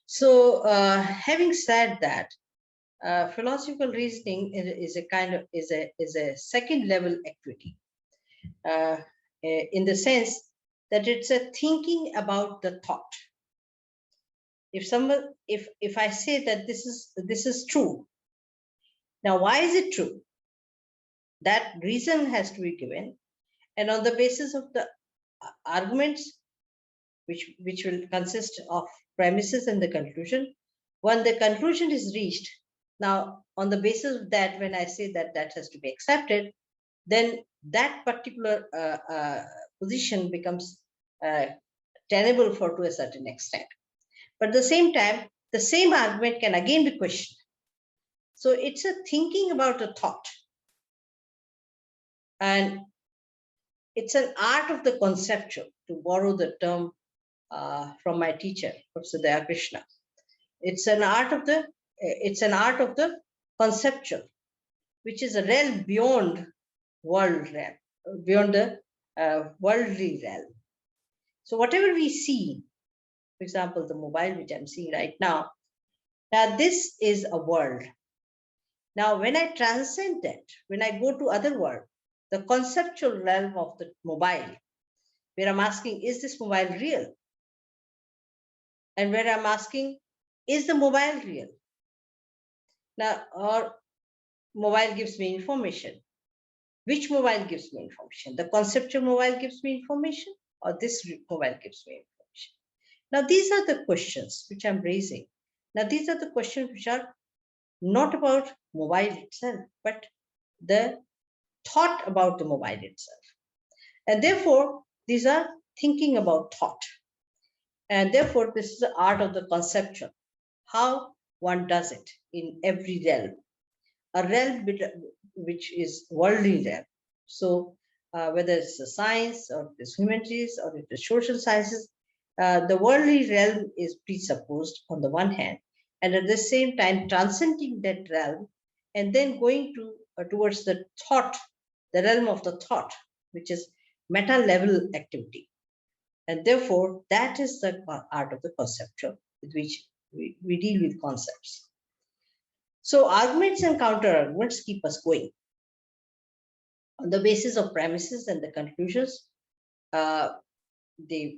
So, having said that, philosophical reasoning is a kind of is a second level activity, in the sense that it's a thinking about the thought. If I say that this is true, now why is it true? That reason has to be given, and on the basis of the arguments, which will consist of premises and the conclusion, when the conclusion is reached, now on the basis of that, when I say that that has to be accepted, then that particular position becomes tenable to a certain extent. But at the same time, the same argument can again be questioned. So it's a thinking about a thought. And it's an art of the conceptual, to borrow the term from my teacher, Professor Dayakrishna. It's an art of the conceptual, which is a realm beyond world realm, beyond the worldly realm. So whatever we see, for example, the mobile which I'm seeing right now, this is a world. Now, when I transcend that, when I go to other world, the conceptual realm of the mobile, where I'm asking, is this mobile real? And where I'm asking, is the mobile real? Now, or mobile gives me information. Which mobile gives me information? The conceptual mobile gives me information, or this mobile gives me information? Now, these are the questions which I'm raising. Now, these are the questions which are not about mobile itself, but the thought about the mobile itself. And therefore, these are thinking about thought. And therefore, this is the art of the conceptual, how one does it in every realm. A realm which is worldly realm. So whether it's the science or it's humanities or it's the social sciences, the worldly realm is presupposed on the one hand, and at the same time transcending that realm and then going towards the thought, the realm of the thought, which is meta level activity. And therefore, that is the art of the conceptual, with which we deal with concepts. So arguments and counter arguments keep us going. On the basis of premises and the conclusions, the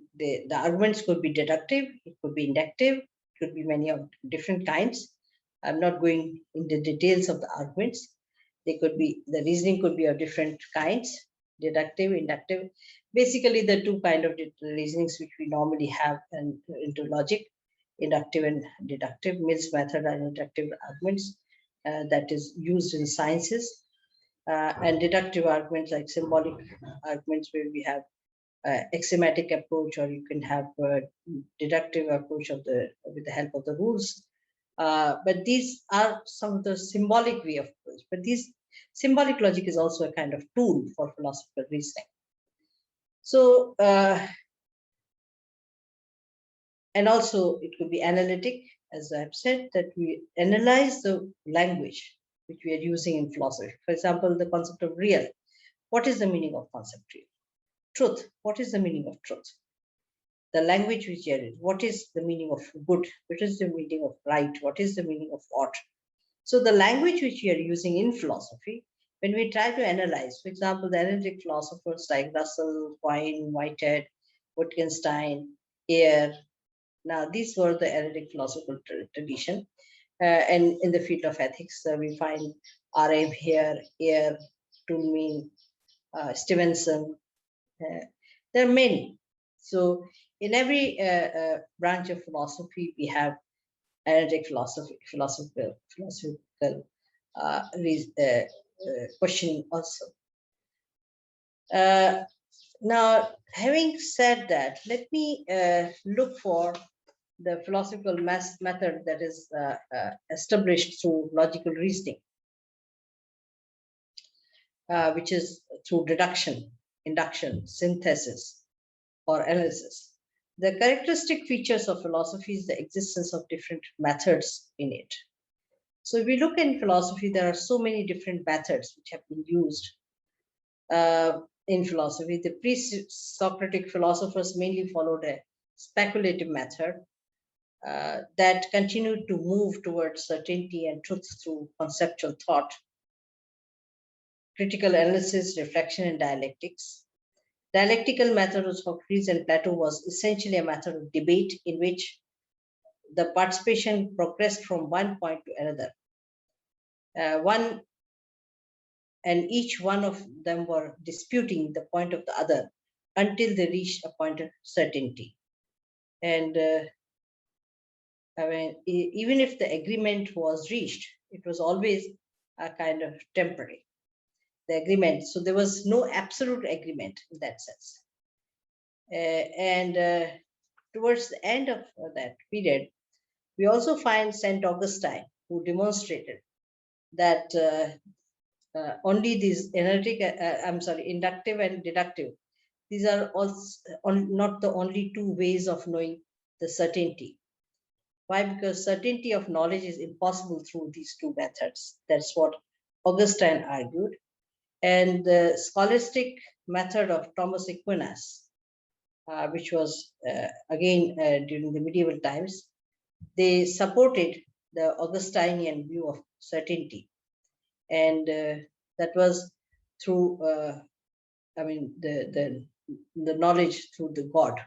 arguments could be deductive, it could be inductive, it could be many of different kinds. I'm not going into details of the arguments. The reasoning could be of different kinds, deductive, inductive. Basically, the two kind of reasonings which we normally have into logic, inductive and deductive, Mill's method and inductive arguments that is used in sciences, and deductive arguments like symbolic arguments where we have axiomatic approach, or you can have a deductive approach with the help of the rules. But these are some of the symbolic way of approach. But these symbolic logic is also a kind of tool for philosophical reasoning. So, and also it could be analytic, as I've said, that we analyze the language which we are using in philosophy. For example, the concept of real. What is the meaning of concept real? Truth. What is the meaning of truth? The language which here is. What is the meaning of good? What is the meaning of right? What is the meaning of ought? So the language which we are using in philosophy, when we try to analyze, for example, the analytic philosophers like Russell, Quine, Whitehead, Wittgenstein, Ayer. Now, these were the analytic philosophical tradition. And in the field of ethics, we find R.M. Hare, Ayer, Toulmin, Stevenson. There are many. So in every branch of philosophy, we have analytic philosophical questioning also. Now, having said that, let me look for the philosophical method that is established through logical reasoning, which is through deduction, induction, synthesis, or analysis. The characteristic features of philosophy is the existence of different methods in it. So if we look in philosophy, there are so many different methods which have been used in philosophy. The pre-Socratic philosophers mainly followed a speculative method. that continued to move towards certainty and truth through conceptual thought, critical analysis, reflection, and dialectics. Dialectical method of Socrates and Plato was essentially a method of debate in which the participation progressed from one point to another. Each one of them were disputing the point of the other until they reached a point of certainty. And even if the agreement was reached, it was always a kind of temporary, the agreement. So there was no absolute agreement in that sense. Towards the end of that period, we also find St. Augustine, who demonstrated that only these inductive and deductive, these are also not the only two ways of knowing the certainty. Why? Because certainty of knowledge is impossible through these two methods. That's what Augustine argued. And the scholastic method of Thomas Aquinas, which was again during the medieval times, they supported the Augustinian view of certainty. And that was through, the knowledge through the God.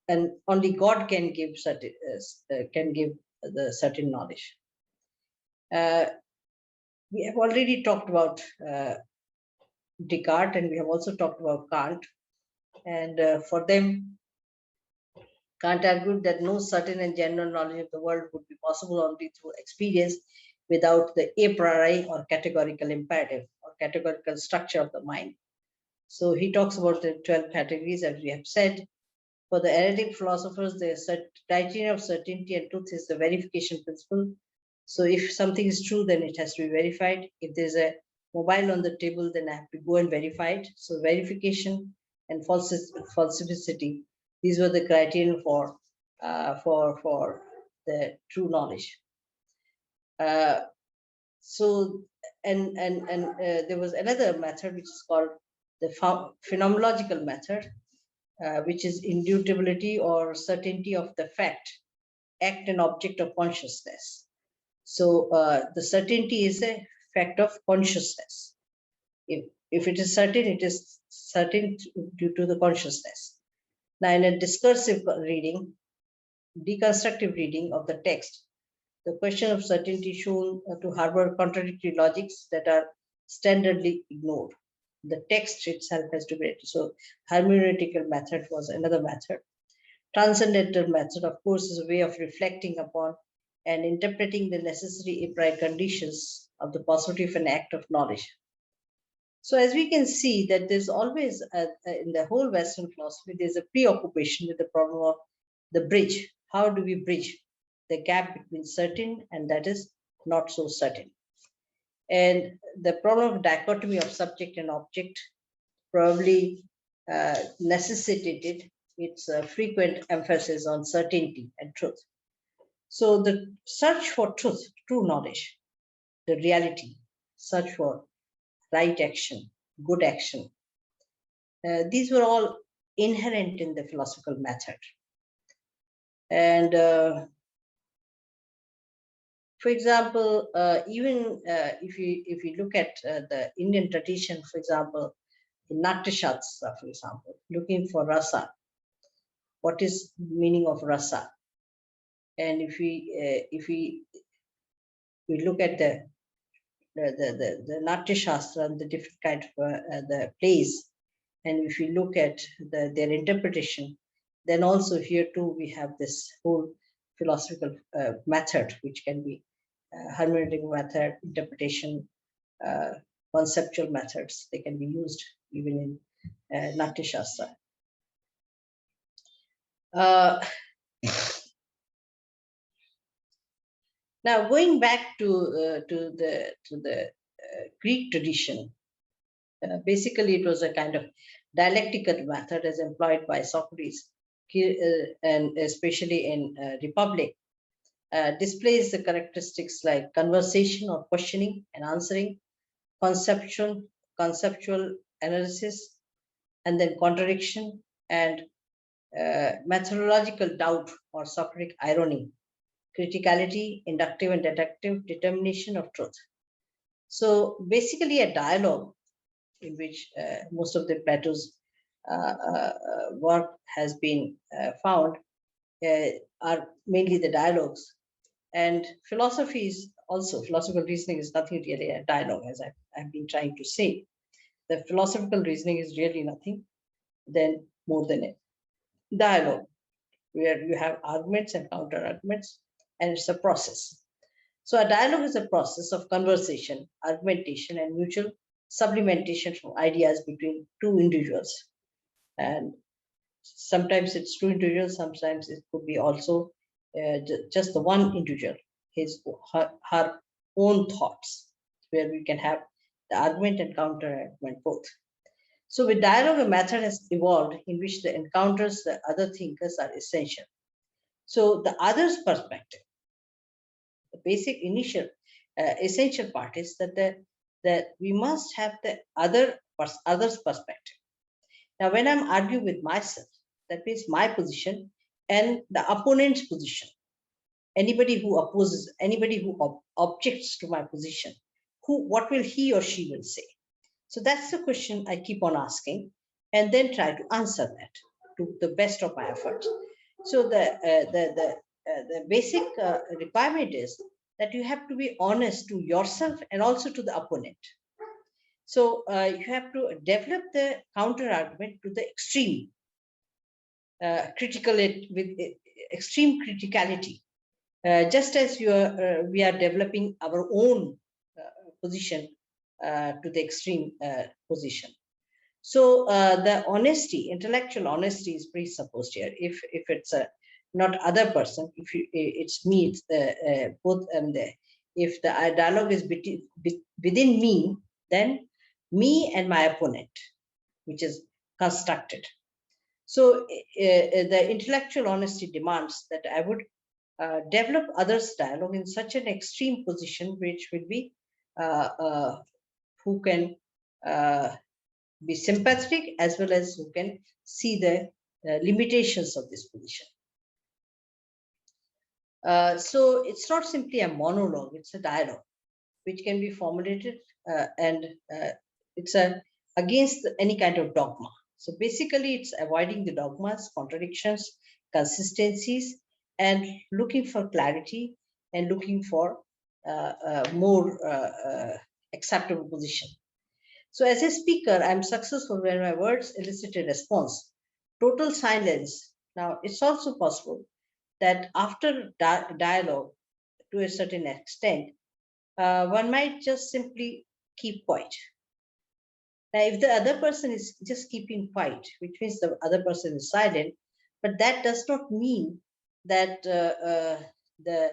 And only God can give the certain knowledge. We have already talked about Descartes, and we have also talked about Kant. And for them, Kant argued that no certain and general knowledge of the world would be possible only through experience without the a priori or categorical imperative or categorical structure of the mind. So he talks about the 12 categories, as we have said. For the analytic philosophers, the criterion of certainty and truth is the verification principle. So if something is true, then it has to be verified. If there's a mobile on the table, then I have to go and verify it. So verification and falsity, these were the criterion for the true knowledge. There was another method which is called the phenomenological method, which is indubitability or certainty of the fact, act, and object of consciousness. So the certainty is a fact of consciousness. If it is certain, it is certain due to the consciousness. Now, in a discursive reading, deconstructive reading of the text, the question of certainty shown to harbor contradictory logics that are standardly ignored. The text itself has to be read. So hermeneutical method was another method. Transcendental method, of course, is a way of reflecting upon and interpreting the necessary a priori conditions of the possibility of an act of knowledge. So as we can see that there's always, in the whole Western philosophy, there's a preoccupation with the problem of the bridge. How do we bridge the gap between certain and that is not so certain? And the problem of dichotomy of subject and object probably necessitated its frequent emphasis on certainty and truth. So the search for truth, true knowledge, the reality, search for right action, good action, these were all inherent in the philosophical method. And for example, even if you look at the Indian tradition, for example, in Natyashastra, for example, looking for rasa, what is the meaning of rasa? And if we look at the Natyashastra and the different kind of the plays, and if we look at their interpretation, then also here too we have this whole philosophical method, which can be hermeneutic method, interpretation, conceptual methods. They can be used even in Natyashastra. Now, going back to the Greek tradition, basically it was a kind of dialectical method as employed by Socrates, and especially in Republic, displays the characteristics like conversation or questioning and answering, conceptual analysis, and then contradiction and methodological doubt or Socratic irony, criticality, inductive and deductive determination of truth. So basically a dialogue in which most of the Plato's work has been found are mainly the dialogues. And philosophy is also, philosophical reasoning is nothing really a dialogue, as I've been trying to say. The philosophical reasoning is really nothing then more than a dialogue, where you have arguments and counter arguments, and it's a process. So a dialogue is a process of conversation, argumentation, and mutual supplementation from ideas between two individuals. And sometimes it's two individuals, sometimes it could be also just the one individual, her own thoughts, where we can have the argument and counter argument both. So with dialogue, a method has evolved in which the encounters the other thinkers are essential. So the other's perspective, the basic initial essential part is that we must have the other's perspective. Now, when I'm arguing with myself, that means my position and the opponent's position. Anybody who opposes, anybody who objects to my position, what will he or she will say? So that's the question I keep on asking, and then try to answer that to the best of my efforts. So the basic requirement is that you have to be honest to yourself and also to the opponent. So you have to develop the counter argument to the extreme, with extreme criticality, just as we are developing our own position to the extreme position. So the honesty, intellectual honesty, is presupposed here. If it's not other person, if it's me, it's both, and if the dialogue is within me, then me and my opponent, which is constructed. So the intellectual honesty demands that I would develop others' dialogue in such an extreme position, which will be who can be sympathetic as well as who can see the limitations of this position. So it's not simply a monologue, it's a dialogue which can be formulated and it's against any kind of dogma. So basically it's avoiding the dogmas, contradictions, consistencies, and looking for clarity and looking for more acceptable position. So as a speaker, I'm successful when my words elicit a response. Total silence. Now, it's also possible that after dialogue, to a certain extent, one might just simply keep quiet. Now, if the other person is just keeping quiet, which means the other person is silent, but that does not mean that the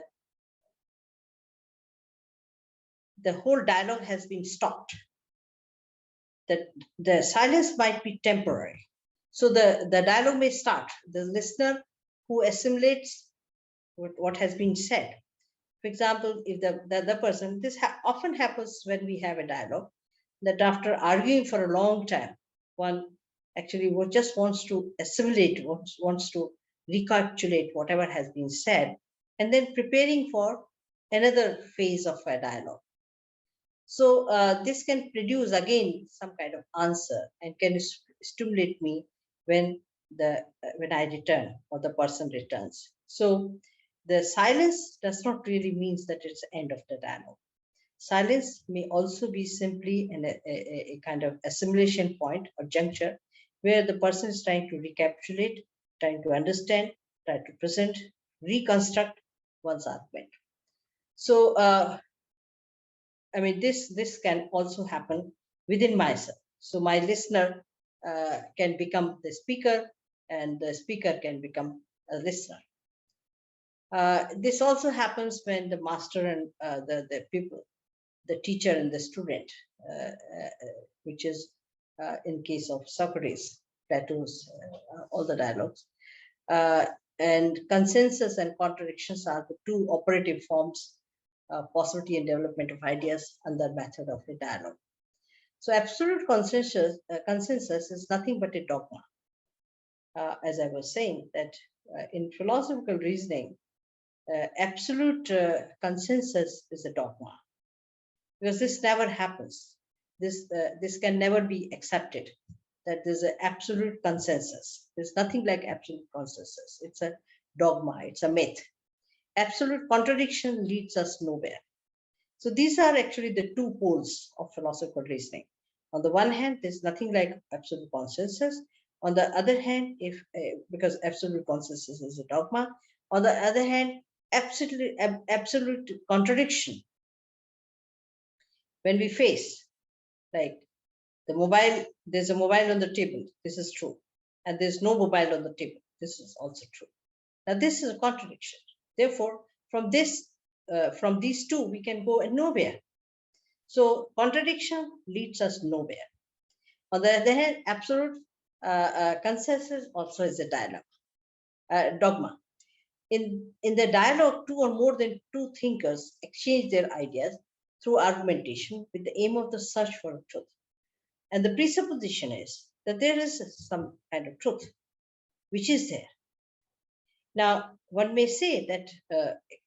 whole dialogue has been stopped. That the silence might be temporary. So the dialogue may start. The listener who assimilates what has been said. For example, if the other person, this often happens when we have a dialogue, that after arguing for a long time, one actually just wants to assimilate, wants to recapitulate whatever has been said, and then preparing for another phase of a dialogue. So this can produce again some kind of answer and can stimulate me when I return or the person returns. So the silence does not really mean that it's the end of the dialogue. Silence may also be simply a kind of assimilation point or juncture where the person is trying to recapitulate, trying to understand, try to present, reconstruct one's argument. So I mean, this can also happen within myself. So my listener can become the speaker, and the speaker can become a listener. This also happens when the master and the people, the teacher and the student, which is in case of Socrates, Plato's, all the dialogues. And consensus and contradictions are the two operative forms, possibility and development of ideas under method of a dialogue. So absolute consensus is nothing but a dogma. as I was saying, that in philosophical reasoning, absolute consensus is a dogma, because this never happens. This can never be accepted, that there's an absolute consensus. There's nothing like absolute consensus. It's a dogma, it's a myth. Absolute contradiction leads us nowhere. So these are actually the two poles of philosophical reasoning. On the one hand, there's nothing like absolute consensus. On the other hand, because absolute consensus is a dogma, on the other hand, absolute contradiction, when we face, like there's a mobile on the table, this is true, and there's no mobile on the table, this is also true. Now this is a contradiction. Therefore, from these two, we can go nowhere. So contradiction leads us nowhere. On the other hand, absolute consensus also is a dogma. In the dialogue, two or more than two thinkers exchange their ideas through argumentation with the aim of the search for truth. And the presupposition is that there is some kind of truth, which is there. Now, one may say that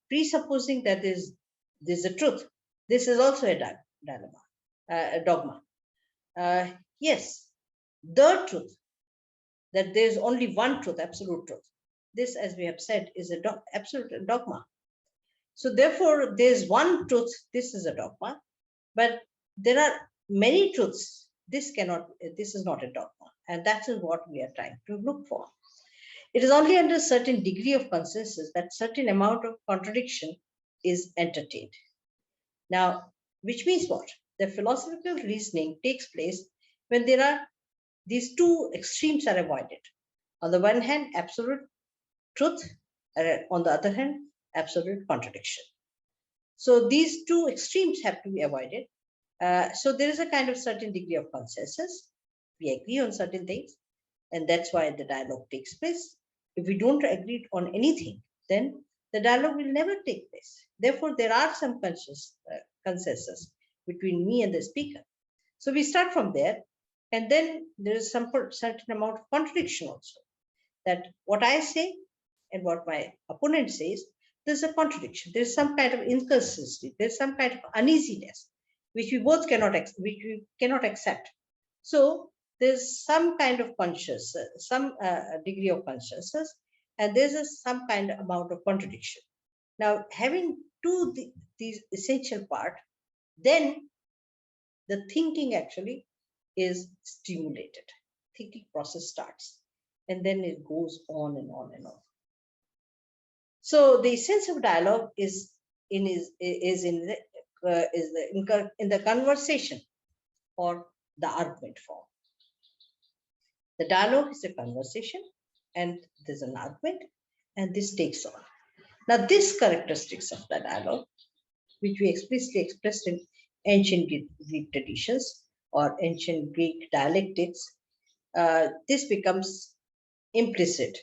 presupposing that there's a truth, this is also a dogma. Yes, the truth, that there's only one truth, absolute truth. This, as we have said, is an absolute dogma. So therefore, there's one truth, this is a dogma, but there are many truths. This is not a dogma. And that is what we are trying to look for. It is only under a certain degree of consensus that certain amount of contradiction is entertained. Now, which means what? The philosophical reasoning takes place when there are these two extremes are avoided. On the one hand, absolute truth, on the other hand, absolute contradiction. So these two extremes have to be avoided. So there is a kind of certain degree of consensus. We agree on certain things, and that's why the dialogue takes place. If we don't agree on anything, then the dialogue will never take place. Therefore, there are some consensus between me and the speaker. So we start from there, and then there is some certain amount of contradiction also. That what I say and what my opponent says, there's a contradiction. There's some kind of inconsistency. There's some kind of uneasiness, which we both cannot accept. So there's some kind of some degree of consciousness, and there's some kind of amount of contradiction. Now, having these essential part, then the thinking actually is stimulated. Thinking process starts, and then it goes on and on and on. So the essence of dialogue is in the conversation or the argument form. The dialogue is a conversation, and there's an argument, and this takes on. Now, these characteristics of the dialogue, which we explicitly expressed in ancient Greek traditions or ancient Greek dialectics, this becomes implicit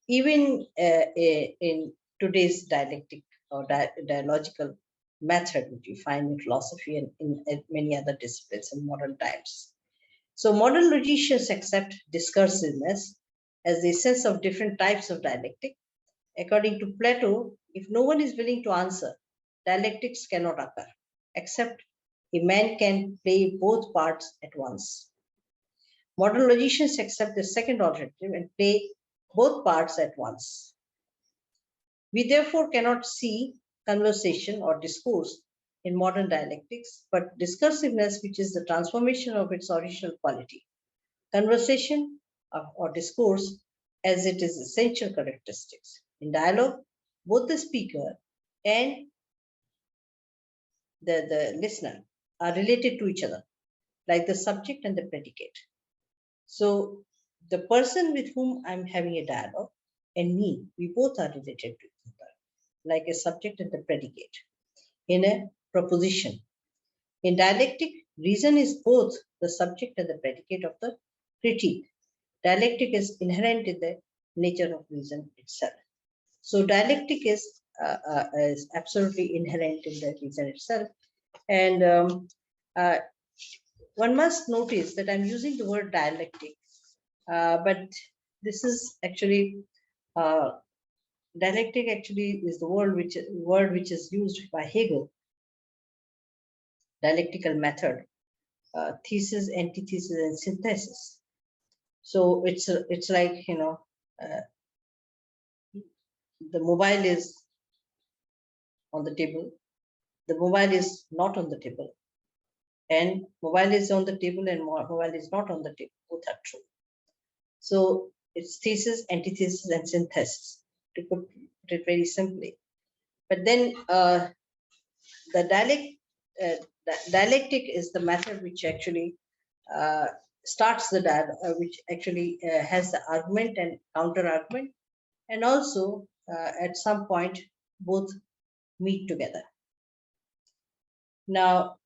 even in today's dialectic or dialogical method, which we find in philosophy and in many other disciplines in modern times. So modern logicians accept discursiveness as the essence of different types of dialectic. According to Plato, if no one is willing to answer, dialectics cannot occur, except a man can play both parts at once. Modern logicians accept the second alternative and play both parts at once. We therefore cannot see conversation or discourse in modern dialectics, but discursiveness, which is the transformation of its original quality. Conversation or discourse as it is essential characteristics. In dialogue, both the speaker and the listener are related to each other, like the subject and the predicate. So the person with whom I'm having a dialogue and me, we both are related to each other, like a subject and the predicate in a proposition. In dialectic, reason is both the subject and the predicate of the critique. Dialectic is inherent in the nature of reason itself. So dialectic is absolutely inherent in the reason itself. And one must notice that I'm using the word dialectic, but this is actually dialectic. Actually, is the word which is used by Hegel. Dialectical method, thesis, antithesis, and synthesis. So it's like, the mobile is on the table, the mobile is not on the table, and mobile is on the table and mobile is not on the table. Both are true. So it's thesis, antithesis, and synthesis, to put it very simply. But then the dialectic is the method which actually starts the dialogue, which actually has the argument and counter argument, and also at some point both meet together. Now,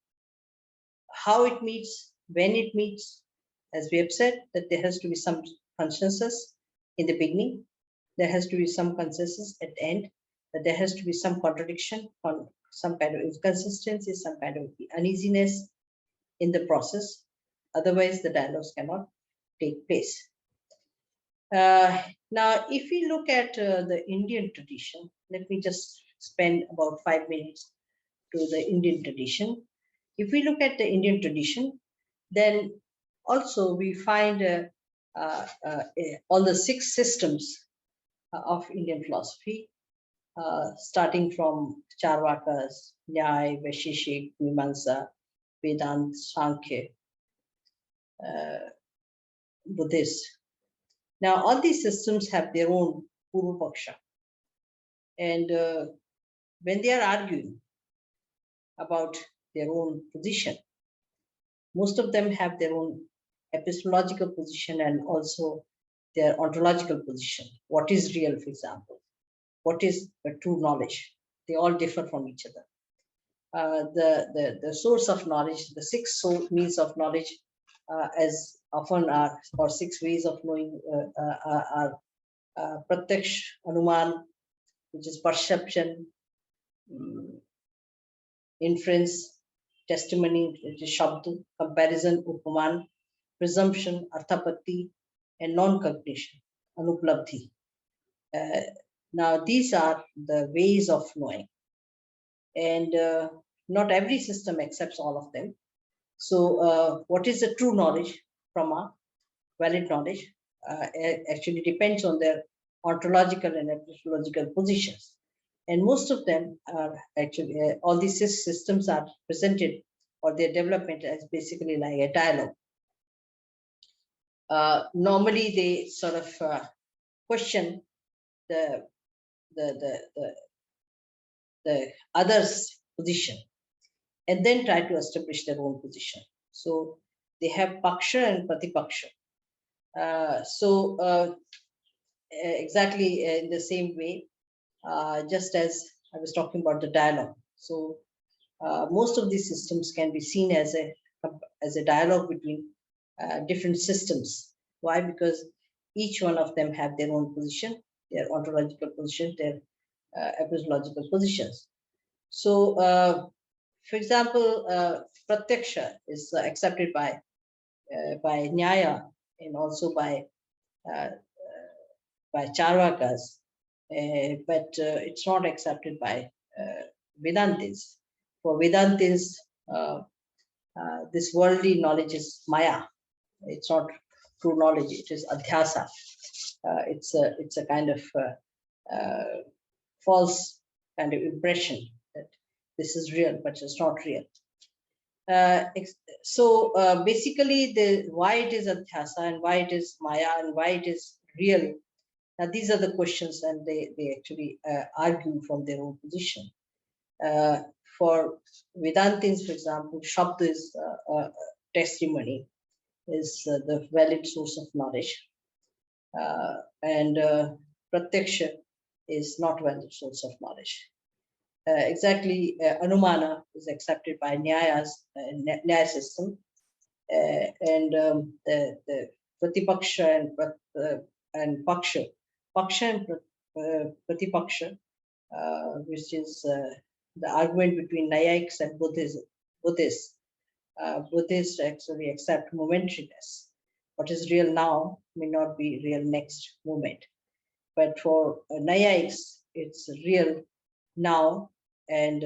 how it meets, when it meets, as we have said, that there has to be some consensus in the beginning, there has to be some consensus at the end, but there has to be some contradiction, on some kind of inconsistency, some kind of uneasiness in the process. Otherwise, the dialogues cannot take place. Now, if we look at the Indian tradition, let me just spend about 5 minutes to the Indian tradition. If we look at the Indian tradition, then also we find all the 6 systems of Indian philosophy, starting from Charvakas, Nyaya, Vaisheshik, Mimamsa, Vedanta, Sankhya, Buddhist. Now, all these systems have their own Purva Paksha. And when they are arguing about their own position, most of them have their own epistemological position and also their ontological position. What is real, for example? What is a true knowledge? They all differ from each other. The source of knowledge, the 6 means of knowledge, as often are, or 6 ways of knowing, are Pratyaksh, Anuman, which is perception, inference, testimony, which is Shabd, comparison, Upaman, presumption, Arthapatti, and non-cognition, Anuplabdhi. Now, these are the ways of knowing. And not every system accepts all of them. So what is the true knowledge from a valid knowledge actually depends on their ontological and epistemological positions. And most of them are actually, all these systems are presented, or their development, as basically like a dialogue. Normally, they sort of question the other's position and then try to establish their own position. So they have Paksha and Pratipaksha. Exactly in the same way, just as I was talking about the dialogue. So most of these systems can be seen as a dialogue between different systems. Why? Because each one of them have their own position, their ontological position, their epistemological positions. So, for example, Pratyaksha is accepted by Nyaya and also by Charvakas, but it's not accepted by Vedantis. For Vedantis, this worldly knowledge is Maya. It's not true knowledge. It is adhyasa. It's a kind of false kind of impression that this is real, but it's not real. So basically, why it is adhyasa and why it is Maya and why it is real. Now, these are the questions, and they actually argue from their own position. For Vedantins, for example, Shabd is testimony, is the valid source of knowledge. And Pratyaksha is not valid source of knowledge. Exactly, Anumana is accepted by Nyaya's Nyaya system, and the Pratipaksha and Paksha and Pratipaksha, which is the argument between Naics and Buddhists. Buddhists actually accept momentariness. What is real now may not be real next moment. But for Naics, it's real now, and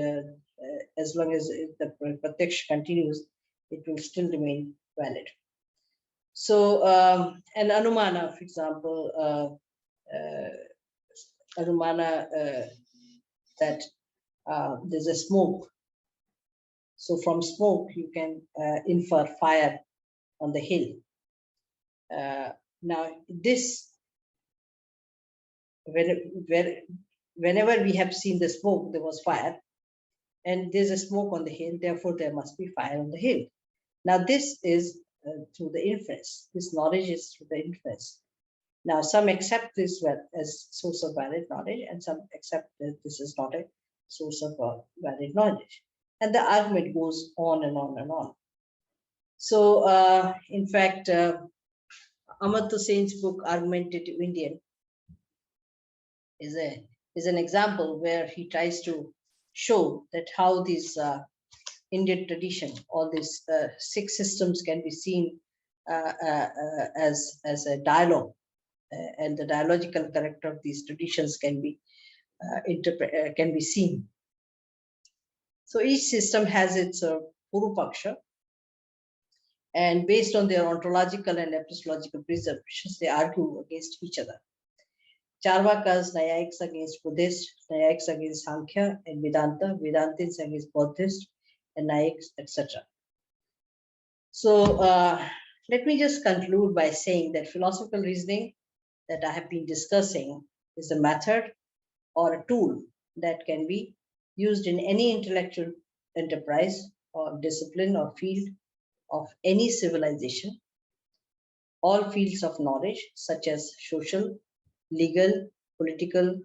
as long as the Pratyaksha continues, it will still remain valid. So, and Anumana, for example, Anumana that there's a smoke. So from smoke, you can infer fire on the hill. Now, this, whenever we have seen the smoke, there was fire, and there's a smoke on the hill, therefore there must be fire on the hill. Now, this is through the inference. This knowledge is through the inference. Now, some accept this as source of valid knowledge, and some accept that this is not a source of valid knowledge. And the argument goes on and on and on. So, in fact, Amartya Sen's book, Argumentative Indian, is an example where he tries to show that how this Indian tradition, all these 6 systems can be seen as a dialogue, and the dialogical character of these traditions can be seen. So each system has its Purupaksha, and based on their ontological and epistemological presumptions, they argue against each other. Charvakas, Naics against Buddhists, Naics against Sankhya and Vedanta, Vedantists against Buddhists, and Naics, etc. So let me just conclude by saying that philosophical reasoning that I have been discussing is a method or a tool that can be used in any intellectual enterprise or discipline or field of any civilization. All fields of knowledge, such as social, legal, political,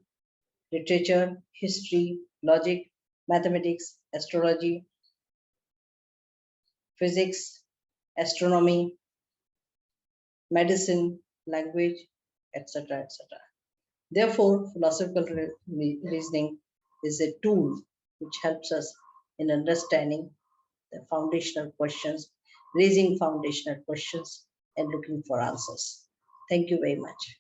literature, history, logic, mathematics, astrology, physics, astronomy, medicine, language, etc., etc. Therefore, philosophical reasoning is a tool which helps us in understanding the foundational questions, raising foundational questions, and looking for answers. Thank you very much.